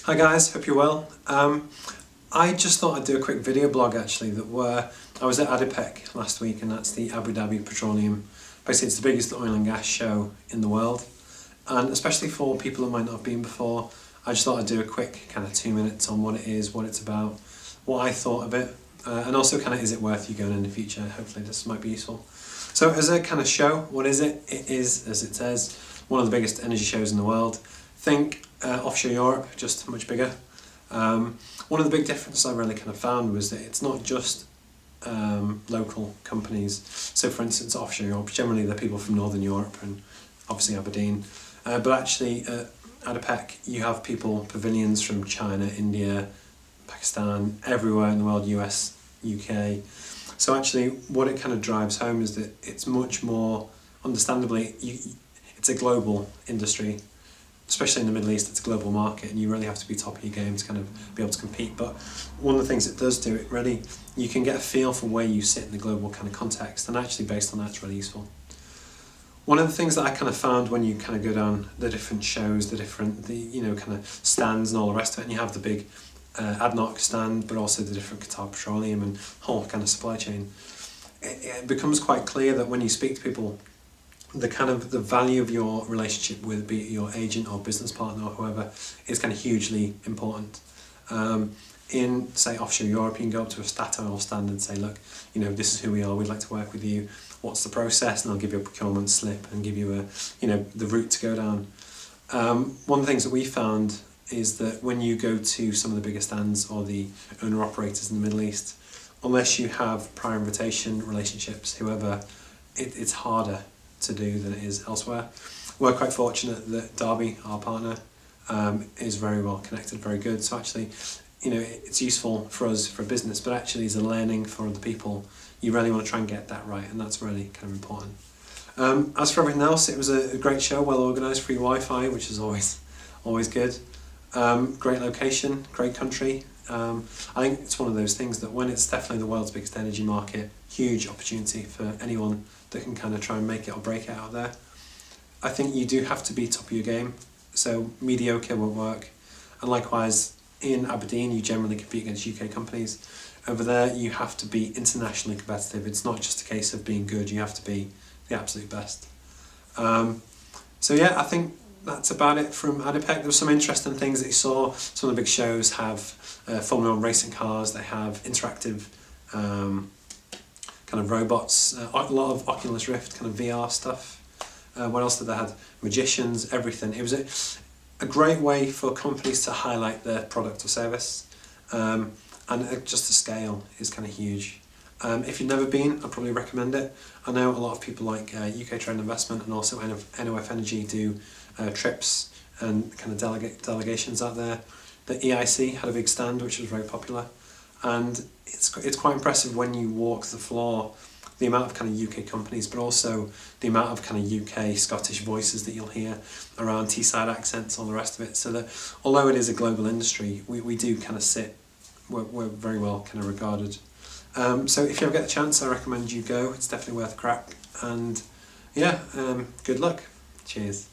Hi guys, hope you're well. I just thought I'd do a quick video blog actually where I was at ADIPEC last week, and that's the Abu Dhabi Petroleum. Basically it's the biggest oil and gas show in the world, and especially for people who might not have been before, I just thought I'd do a quick kind of 2 minutes on what it is, what it's about, what I thought of it, and also kind of is it worth you going in the future. Hopefully this might be useful. So as a kind of show, what is it? It is, as it says, one of the biggest energy shows in the world. Think offshore Europe, just much bigger. One of the big differences I really kind of found was that it's not just local companies. So for instance, offshore Europe, generally they're people from Northern Europe and obviously Aberdeen. But actually at ADIPEC you have people, pavilions from China, India, Pakistan, everywhere in the world, US, UK. So actually what it kind of drives home is that it's much more, understandably, it's a global industry. Especially in the Middle East, it's a global market and you really have to be top of your game to kind of be able to compete. But one of the things it does do, it really, you can get a feel for where you sit in the global kind of context, and actually based on that it's really useful. One of the things that I kind of found when you kind of go down the different shows, the kind of stands and all the rest of it, and you have the big ADNOC stand, but also the different Qatar Petroleum and whole kind of supply chain, it becomes quite clear that when you speak to people, the value of your relationship with, be it your agent or business partner or whoever, is kind of hugely important. In say offshore Europe, you can go up to a Statoil stand and say, look, this is who we are, we'd like to work with you, what's the process, and they'll give you a procurement slip and give you the route to go down. One of the things that we found is that when you go to some of the bigger stands or the owner operators in the Middle East, unless you have prior invitation relationships, whoever, it's harder to do than it is elsewhere. We're quite fortunate that Derby, our partner, is very well connected, very good. So actually, it's useful for us for business, but actually as a learning for other people, you really want to try and get that right, and that's really kind of important. As for everything else, it was a great show, well organised, free Wi-Fi, which is always good. Great location, great country. I think it's one of those things that when it's definitely the world's biggest energy market, huge opportunity for anyone that can kind of try and make it or break it out there. I think you do have to be top of your game, so mediocre won't work. And likewise, in Aberdeen you generally compete against UK companies. Over there you have to be internationally competitive. It's not just a case of being good, you have to be the absolute best. So yeah, I think that's about it from ADIPEC. There were some interesting things that you saw. Some of the big shows have Formula 1 racing cars, they have interactive kind of robots, a lot of Oculus Rift kind of VR stuff. What else did they have? Magicians, everything. It was a great way for companies to highlight their product or service, and just the scale is kind of huge. If you've never been, I'd probably recommend it. I know a lot of people like UK Trade Investment and also NOF Energy do trips and kind of delegations out there. The EIC had a big stand which was very popular, and it's quite impressive when you walk the floor, the amount of kind of UK companies, but also the amount of kind of UK Scottish voices that you'll hear around Teesside accents, all the rest of it. So that although it is a global industry, we do kind of we're very well kind of regarded. So if you ever get the chance, I recommend you go. It's definitely worth a crack, and yeah, good luck. Cheers.